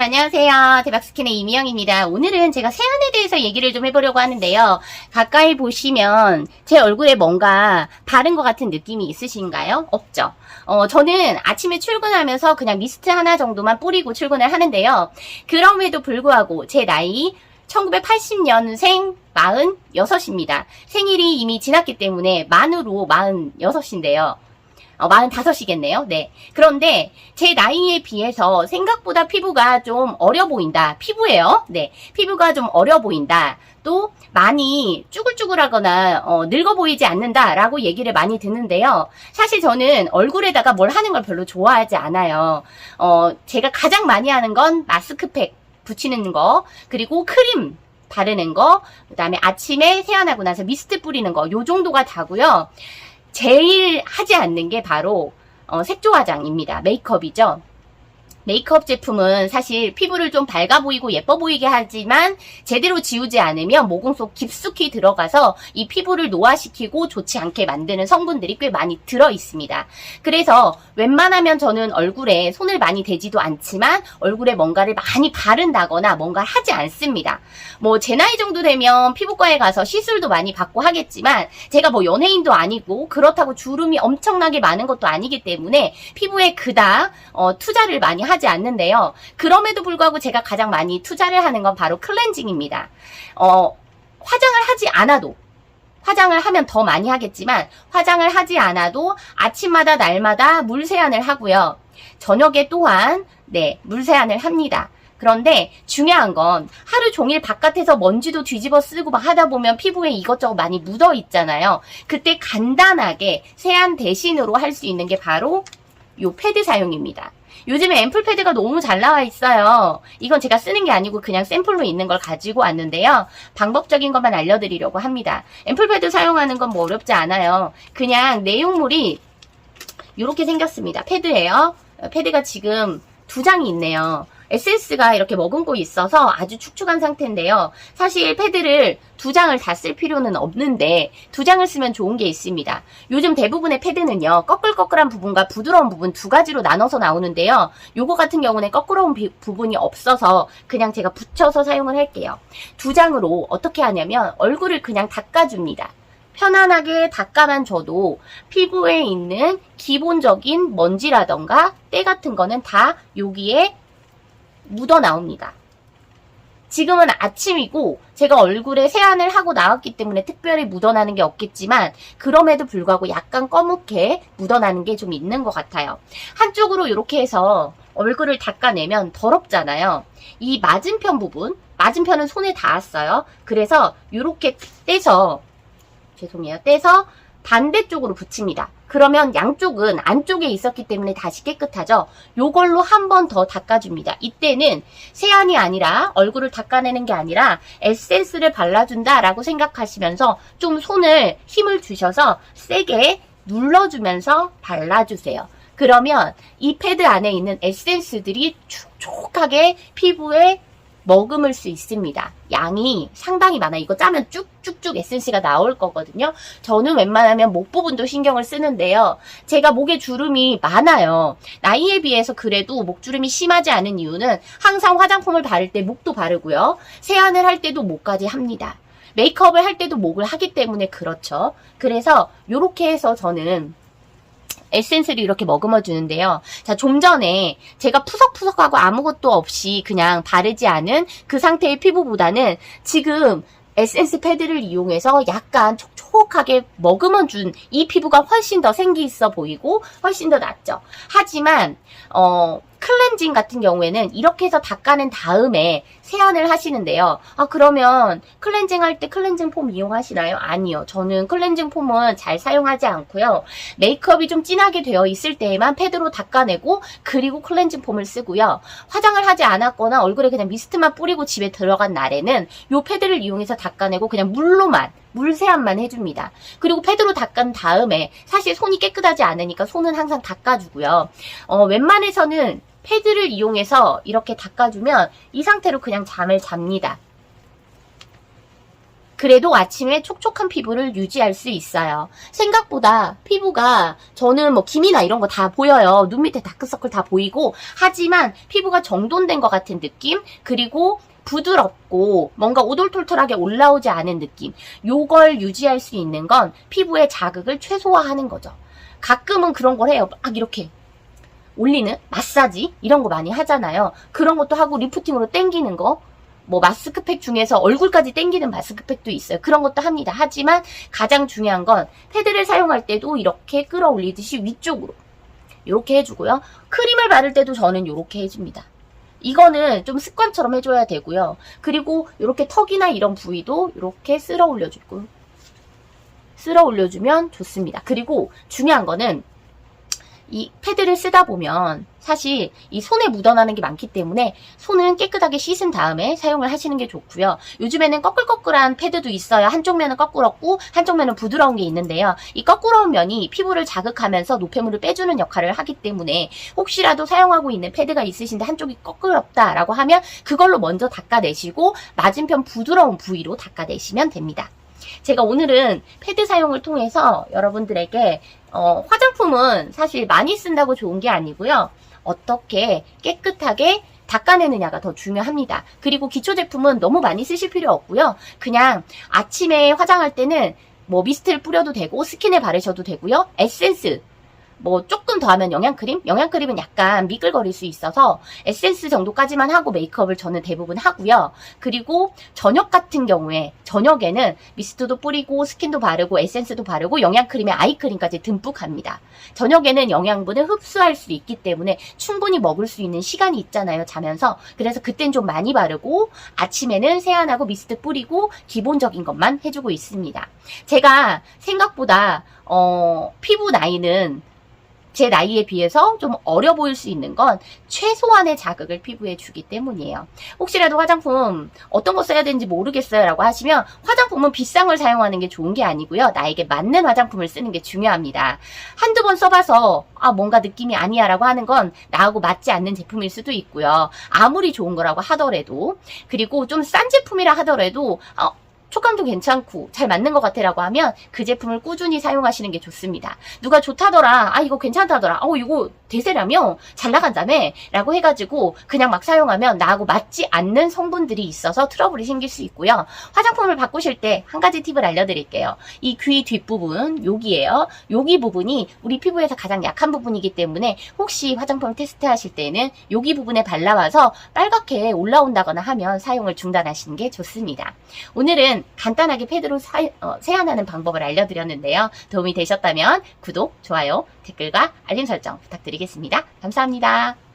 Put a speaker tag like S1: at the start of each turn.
S1: 안녕하세요. 대박스킨의 이미영입니다. 오늘은 제가 세안에 대해서 얘기를 좀 해보려고 하는데요. 가까이 보시면 제 얼굴에 뭔가 바른 것 같은 느낌이 있으신가요? 없죠? 저는 아침에 출근하면서 그냥 미스트 하나 정도만 뿌리고 출근을 하는데요. 그럼에도 불구하고 제 나이 1980년생 46입니다. 생일이 이미 지났기 때문에 만으로 46인데요. 45이겠네요. 네. 그런데 제 나이에 비해서 생각보다 피부가 좀 어려 보인다. 피부예요. 네. 피부가 좀 어려 보인다. 또 많이 쭈글쭈글하거나 늙어 보이지 않는다라고 얘기를 많이 듣는데요. 사실 저는 얼굴에다가 뭘 하는 걸 별로 좋아하지 않아요. 제가 가장 많이 하는 건 마스크팩 붙이는 거, 그리고 크림 바르는 거, 그 다음에 아침에 세안하고 나서 미스트 뿌리는 거, 요 정도가 다고요. 제일 하지 않는 게 바로 색조 화장입니다. 메이크업이죠. 메이크업 제품은 사실 피부를 좀 밝아 보이고 예뻐 보이게 하지만 제대로 지우지 않으면 모공 속 깊숙이 들어가서 이 피부를 노화시키고 좋지 않게 만드는 성분들이 꽤 많이 들어 있습니다. 그래서 웬만하면 저는 얼굴에 손을 많이 대지도 않지만 얼굴에 뭔가를 많이 바른다거나 뭔가 하지 않습니다. 뭐 제 나이 정도 되면 피부과에 가서 시술도 많이 받고 하겠지만 제가 뭐 연예인도 아니고 그렇다고 주름이 엄청나게 많은 것도 아니기 때문에 피부에 그닥 투자를 많이 하지 않는데요. 그럼에도 불구하고 제가 가장 많이 투자를 하는 건 바로 클렌징입니다. 화장을 하지 않아도, 화장을 하면 더 많이 하겠지만 화장을 하지 않아도 아침마다 날마다 물 세안을 하고요. 저녁에 또한 물 세안을 합니다. 그런데 중요한 건 하루 종일 바깥에서 먼지도 뒤집어 쓰고 막 하다 보면 피부에 이것저것 많이 묻어 있잖아요. 그때 간단하게 세안 대신으로 할 수 있는 게 바로 요 패드 사용입니다. 요즘에 앰플 패드가 너무 잘 나와 있어요. 이건 제가 쓰는 게 아니고 그냥 샘플로 있는 걸 가지고 왔는데요. 방법적인 것만 알려드리려고 합니다. 앰플 패드 사용하는 건 뭐 어렵지 않아요. 그냥 내용물이 이렇게 생겼습니다. 패드예요. 패드가 지금 2장이 있네요. 에센스가 이렇게 머금고 있어서 아주 축축한 상태인데요. 사실 패드를 2장을 다 쓸 필요는 없는데 2장을 쓰면 좋은 게 있습니다. 요즘 대부분의 패드는요. 꺼끌꺼끌한 부분과 부드러운 부분 두 가지로 나눠서 나오는데요. 요거 같은 경우는 꺼끄러운 부분이 없어서 그냥 제가 붙여서 사용을 할게요. 2장으로 어떻게 하냐면 얼굴을 그냥 닦아줍니다. 편안하게 닦아만 줘도 피부에 있는 기본적인 먼지라던가 때 같은 거는 다 여기에 묻어 나옵니다. 지금은 아침이고 제가 얼굴에 세안을 하고 나왔기 때문에 특별히 묻어나는 게 없겠지만 그럼에도 불구하고 약간 검게 묻어나는 게 좀 있는 것 같아요. 한쪽으로 이렇게 해서 얼굴을 닦아내면 더럽잖아요. 이 맞은편 부분, 맞은편은 손에 닿았어요. 그래서 이렇게 떼서 반대쪽으로 붙입니다. 그러면 양쪽은 안쪽에 있었기 때문에 다시 깨끗하죠. 요걸로 한 번 더 닦아줍니다. 이때는 세안이 아니라 얼굴을 닦아내는 게 아니라 에센스를 발라준다 라고 생각하시면서 좀 손을 힘을 주셔서 세게 눌러주면서 발라주세요. 그러면 이 패드 안에 있는 에센스들이 촉촉하게 피부에 머금을 수 있습니다. 양이 상당히 많아요. 이거 짜면 쭉쭉쭉 에센스가 나올 거거든요. 저는 웬만하면 목 부분도 신경을 쓰는데요. 제가 목에 주름이 많아요. 나이에 비해서 그래도 목주름이 심하지 않은 이유는 항상 화장품을 바를 때 목도 바르고요. 세안을 할 때도 목까지 합니다. 메이크업을 할 때도 목을 하기 때문에 그렇죠. 그래서 이렇게 해서 저는 에센스를 이렇게 머금어 주는데요. 자, 좀 전에 제가 푸석푸석하고 아무것도 없이 그냥 바르지 않은 그 상태의 피부보다는 지금 에센스 패드를 이용해서 약간 촉촉하게 머금어 준 이 피부가 훨씬 더 생기 있어 보이고 훨씬 더 낫죠. 하지만 클렌징 같은 경우에는 이렇게 해서 닦아낸 다음에 세안을 하시는데요. 그러면 클렌징 할 때 클렌징 폼 이용하시나요? 아니요. 저는 클렌징 폼은 잘 사용하지 않고요. 메이크업이 좀 진하게 되어 있을 때에만 패드로 닦아내고 그리고 클렌징 폼을 쓰고요. 화장을 하지 않았거나 얼굴에 그냥 미스트만 뿌리고 집에 들어간 날에는 이 패드를 이용해서 닦아내고 그냥 물 세안만 해줍니다. 그리고 패드로 닦은 다음에 사실 손이 깨끗하지 않으니까 손은 항상 닦아주고요. 웬만해서는 패드를 이용해서 이렇게 닦아주면 이 상태로 그냥 잠을 잡니다. 그래도 아침에 촉촉한 피부를 유지할 수 있어요. 생각보다 피부가 저는 뭐 기미나 이런 거 다 보여요. 눈 밑에 다크서클 다 보이고 하지만 피부가 정돈된 것 같은 느낌 그리고 부드럽고 뭔가 오돌톨톨하게 올라오지 않은 느낌 요걸 유지할 수 있는 건 피부의 자극을 최소화하는 거죠. 가끔은 그런 걸 해요. 막 이렇게 올리는 마사지 이런 거 많이 하잖아요. 그런 것도 하고 리프팅으로 당기는 거 뭐 마스크팩 중에서 얼굴까지 당기는 마스크팩도 있어요. 그런 것도 합니다. 하지만 가장 중요한 건 패드를 사용할 때도 이렇게 끌어올리듯이 위쪽으로 이렇게 해주고요. 크림을 바를 때도 저는 이렇게 해줍니다. 이거는 좀 습관처럼 해줘야 되고요. 그리고 이렇게 턱이나 이런 부위도 이렇게 쓸어 올려주고 쓸어 올려주면 좋습니다. 그리고 중요한 거는 이 패드를 쓰다 보면 사실 이 손에 묻어나는 게 많기 때문에 손은 깨끗하게 씻은 다음에 사용을 하시는 게 좋고요. 요즘에는 꺼끌꺼끌한 패드도 있어요. 한쪽 면은 꺼끌었고 한쪽 면은 부드러운 게 있는데요. 이 꺼끌어온 면이 피부를 자극하면서 노폐물을 빼주는 역할을 하기 때문에 혹시라도 사용하고 있는 패드가 있으신데 한쪽이 꺼끌었다라고 하면 그걸로 먼저 닦아내시고 맞은편 부드러운 부위로 닦아내시면 됩니다. 제가 오늘은 패드 사용을 통해서 여러분들에게 화장품은 사실 많이 쓴다고 좋은 게 아니고요. 어떻게 깨끗하게 닦아내느냐가 더 중요합니다. 그리고 기초 제품은 너무 많이 쓰실 필요 없고요. 그냥 아침에 화장할 때는 뭐 미스트를 뿌려도 되고 스킨에 바르셔도 되고요. 에센스 뭐 조금 더 하면 영양크림은 약간 미끌거릴 수 있어서 에센스 정도까지만 하고 메이크업을 저는 대부분 하고요. 그리고 저녁 같은 경우에 저녁에는 미스트도 뿌리고 스킨도 바르고 에센스도 바르고 영양크림에 아이크림까지 듬뿍 합니다. 저녁에는 영양분을 흡수할 수 있기 때문에 충분히 먹을 수 있는 시간이 있잖아요, 자면서. 그래서 그땐 좀 많이 바르고 아침에는 세안하고 미스트 뿌리고 기본적인 것만 해주고 있습니다. 제가 생각보다 피부 나이는 제 나이에 비해서 좀 어려 보일 수 있는 건 최소한의 자극을 피부에 주기 때문이에요. 혹시라도 화장품 어떤 거 써야 되는지 모르겠어요 라고 하시면 화장품은 비싼 걸 사용하는 게 좋은 게 아니고요. 나에게 맞는 화장품을 쓰는 게 중요합니다. 한두 번 써봐서 뭔가 느낌이 아니야 라고 하는 건 나하고 맞지 않는 제품일 수도 있고요. 아무리 좋은 거라고 하더라도 그리고 좀 싼 제품이라 하더라도 촉감도 괜찮고 잘 맞는 것 같아라고 하면 그 제품을 꾸준히 사용하시는 게 좋습니다. 누가 좋다더라, 이거 괜찮다더라, 이거 대세라며 잘 나간다며 라고 해가지고 그냥 막 사용하면 나하고 맞지 않는 성분들이 있어서 트러블이 생길 수 있고요. 화장품을 바꾸실 때 한 가지 팁을 알려드릴게요. 이 귀 뒷부분, 여기에요. 여기 부분이 우리 피부에서 가장 약한 부분이기 때문에 혹시 화장품 테스트하실 때는 여기 부분에 발라와서 빨갛게 올라온다거나 하면 사용을 중단하시는 게 좋습니다. 오늘은 간단하게 패드로 세안하는 방법을 알려드렸는데요. 도움이 되셨다면 구독, 좋아요, 댓글과 알림 설정 부탁드리겠습니다. 감사합니다.